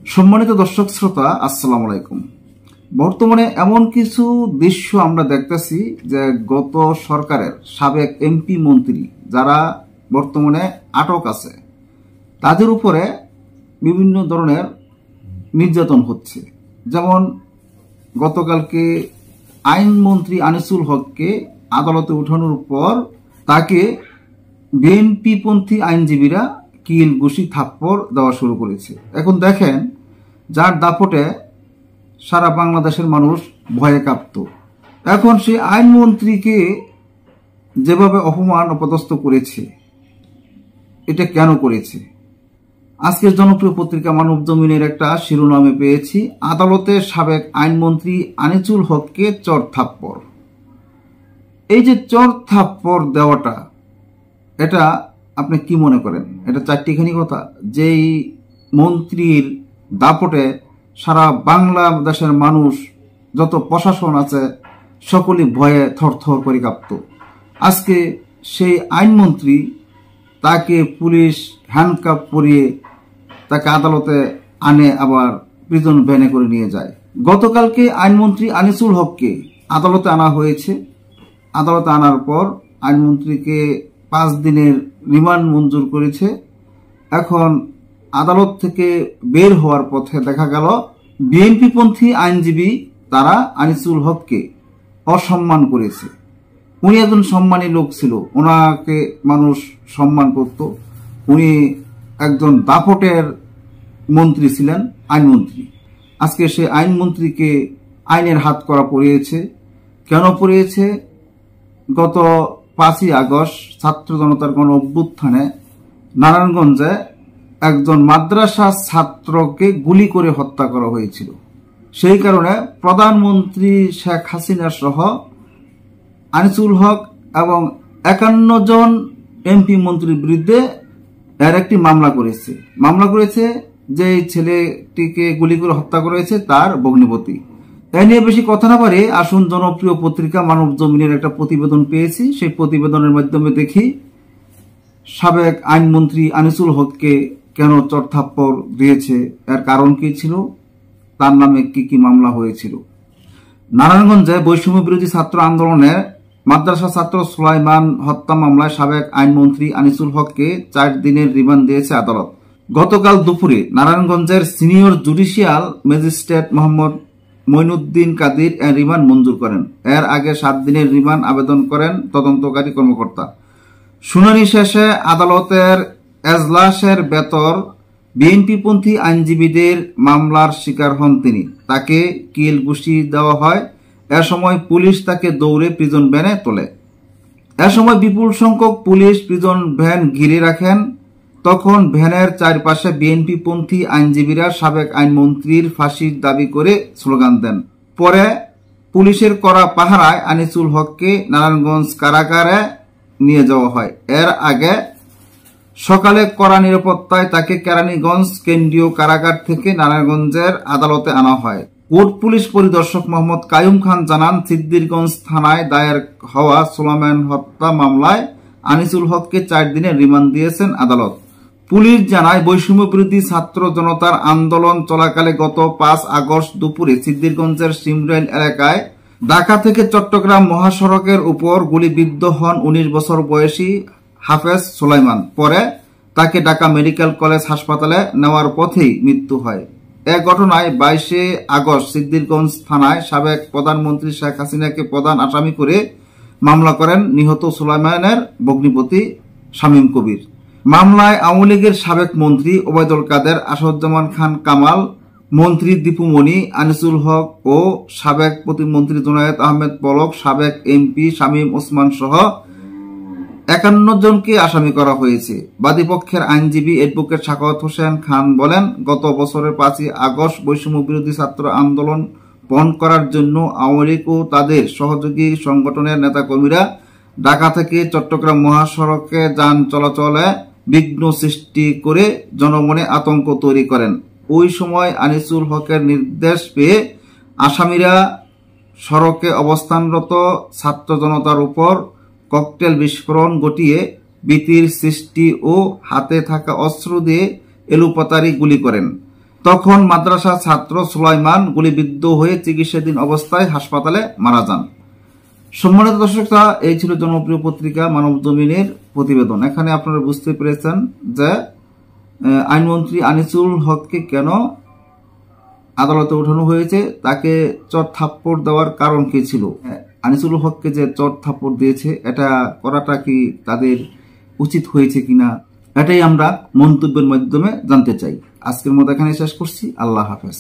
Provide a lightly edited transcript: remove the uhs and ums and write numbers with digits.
সম্মানিত দর্শক শ্রোতা, আসসালামু আলাইকুম। বর্তমানে এমন কিছু দৃশ্য আমরা দেখতেছি যে গত সরকারের সাবেক এমপি মন্ত্রী যারা বর্তমানে আটক আছে তাদের উপরে বিভিন্ন ধরনের নির্যাতন হচ্ছে। যেমন গতকালকে আইনমন্ত্রী আনিসুল হককে আদালতে ওঠানোর পর তাকে বিএনপিপন্থী আইনজীবীরা কিল ঘুষি থাপ্পড় দেওয়া শুরু করেছে। এখন দেখেন, যার দাপটে সারা বাংলাদেশের মানুষ ভয়ে কাঁপত, এখন সেই আইনমন্ত্রীকে যেভাবে অপমান অপদস্থ করেছে, এটা কেন করেছে? আজকের জনপ্রিয় পত্রিকা মানব জমিনের একটা শিরোনামে পেয়েছি, আদালতে সাবেক আইনমন্ত্রী আনিসুল হককে চর থাপ্পড়। এই যে চর থাপ্পড় দেওয়াটা, এটা আপনি কি মনে করেন? এটা চারটিখানি কথা। যেই মন্ত্রীর দাপটে সারা বাংলাদেশের মানুষ, যত প্রশাসন আছে, সকলেই ভয়ে থরথর করে কাঁপত। আজকে সেই আইনমন্ত্রী, তাকে পুলিশ হ্যান্ডকাপ পরিয়ে তাকে আদালতে আনে, আবার প্রিজন ভ্যানে করে নিয়ে যায়। গতকালকে আইনমন্ত্রী আনিসুল হককে আদালতে আনা হয়েছে। আদালতে আনার পর আইনমন্ত্রীকে 5 দিনের রিমান্ড মঞ্জুর করেছে। এখন আদালত থেকে বের হওয়ার পথে দেখা গেল বিএনপিপন্থী আইনজীবী তারা আনিসুল হককে অসম্মান করেছে। উনি একজন সম্মানী লোক ছিল, ওনাকে মানুষ সম্মান করত। উনি একজন দাপটের মন্ত্রী ছিলেন, আইনমন্ত্রী। আজকে সে আইনমন্ত্রীকে আইনের হাত করা পড়িয়েছে। কেন পড়িয়েছে? গত 5ই আগস্ট ছাত্র জনতার গণ অভ্যুত্থানে নারায়ণগঞ্জে একজন মাদ্রাসা ছাত্রকে গুলি করে হত্যা করা হয়েছিল। সেই কারণে প্রধানমন্ত্রী শেখ হাসিনা সহ আনিসুল হক এবং 51 জন এমপি মন্ত্রীর বিরুদ্ধে এর একটি মামলা করেছে যে ছেলেটিকে গুলি করে হত্যা করেছে তার ভগ্নিপতি। এ নিয়ে বেশি কথা না পারে, আসুন জনপ্রিয় পত্রিকা মানব জমিনের একটা প্রতিবেদন পেয়েছি, সেই প্রতিবেদনের মাধ্যমে দেখি সাবেক আইনমন্ত্রী আনিসুল হককে কেন চর থাপ্পড় দিয়েছে, এর কারণ কি ছিল, তার নামে কি কি মামলা হয়েছিল। নারায়ণগঞ্জে বৈষম্য বিরোধী ছাত্র আন্দোলনে মাদ্রাসা ছাত্র সুলাইমান হত্যা মামলায় সাবেক আইনমন্ত্রী আনিসুল হককে 4 দিনের রিমান্ড দিয়েছে আদালত। গতকাল দুপুরে নারায়ণগঞ্জের senior judicial magistrate Mohammad Moinuddin Kadir এর রিমান্ড মঞ্জুর করেন। এর আগে 7 দিনের রিমান্ড আবেদন করেন তদন্তকারী কর্মকর্তা। শুনানি শেষে আদালতের এজলাসের ভেতর বিএনপিপন্থী আইনজীবীদের মামলার শিকার হন তিনি। তাকে কিল ঘুষি দেওয়া হয়। এ সময় পুলিশ তাকে দৌড়ে প্রিজন ভ্যানে তোলে। এ সময় বিপুল সংখ্যক পুলিশ প্রিজন ভ্যান ঘিরে রাখেন। তখন ভ্যানের চারপাশে বিএনপিপন্থী আইনজীবীরা সাবেক আইনমন্ত্রীর ফাঁসির দাবি করে স্লোগান দেন। পরে পুলিশের করা পাহারায় আনিসুল হককে নারায়ণগঞ্জ কারাগারে নিয়ে যাওয়া হয়। এর আগে সকালে কড়া নিরাপত্তায় তাকে কেরানীগঞ্জ কেন্দ্রীয় কারাগার থেকে নারায়ণগঞ্জের আদালতে আনা হয়। কোর্ট পুলিশ পরিদর্শক মোহাম্মদ কাইয়ুম খান জানান, সিদ্দিরগঞ্জ থানায় দায়ের হওয়া সুলাইমান হত্যা মামলায় আনিসুল হককে 4 দিনের রিমান্ড দিয়েছেন আদালত। পুলিশ জানায়, বৈষম্য বিরোধী ছাত্র জনতার আন্দোলন চলাকালে গত 5 আগস্ট দুপুরে সিদ্দিরগঞ্জের সিমরেল এলাকায় ঢাকা থেকে চট্টগ্রাম মহাসড়কের উপর গুলিবিদ্ধ হন 19 বছর বয়সী হাফেজ সুলাইমান। পরে তাকে ঢাকা মেডিকেল কলেজ হাসপাতালে নেওয়ার পথেই মৃত্যু হয়। এ ঘটনায় 22 আগস্ট সিদ্দিরগঞ্জ থানায় সাবেক প্রধানমন্ত্রী শেখ হাসিনাকে প্রধান আসামি করে মামলা করেন নিহত সুলাইমানের ভগ্নিপতি শামীম কবির। মামলায় আওয়ামী লীগের সাবেক মন্ত্রী ওবায়দুল কাদের, আসাদুজ্জামান খান কামাল, মন্ত্রী দীপু মনি, আনিসুল হক ও সাবেক প্রতিমন্ত্রী জুনায়েদ আহমেদ পলক, সাবেক এমপি শামীম ওসমান সহ 51 জনকে আসামি করা হয়েছে। বাদীপক্ষের আইনজীবী অ্যাডভোকেট সাখাওয়াত হোসেন খান বলেন, গত বছরের 5ই আগস্ট বৈষম্য বিরোধী ছাত্র আন্দোলন বন্ধ করার জন্য আওয়ামী লীগ ও তাদের সহযোগী সংগঠনের নেতাকর্মীরা ঢাকা থেকে চট্টগ্রাম মহাসড়কে যান চলাচলে বিঘ্ন সৃষ্টি করে জনমনে আতঙ্ক তৈরি করেন। ওই সময় আনিসুল হকের নির্দেশ পেয়ে আসামিরা সড়কে অবস্থানরত ছাত্র জনতার উপর ককটেল বিস্ফোরণ ঘটিয়ে ভীতির সৃষ্টি ও হাতে থাকা অস্ত্র দিয়ে এলোপাতাড়ি গুলি করেন। তখন মাদ্রাসা ছাত্র সুলাইমান গুলিবিদ্ধ হয়ে চিকিৎসাধীন অবস্থায় হাসপাতালে মারা যান। সম্মানিত দর্শকরা, এই ছিল জনপ্রিয় পত্রিকা মানব জমিনের প্রতিবেদন। এখানে আপনারা বুঝতে পেরেছেন যে আইনমন্ত্রী আনিসুল হককে কেন আদালতে ওঠানো হয়েছে, তাকে চট থাপ্পড় দেওয়ার কারণ কি ছিল। আনিসুল হককে যে চট থাপ্পড় দিয়েছে, এটা করাটা কি তাদের উচিত হয়েছে কিনা, এটাই আমরা মন্তব্যের মাধ্যমে জানতে চাই। আজকের মতো এখানে শেষ করছি। আল্লাহ হাফেজ।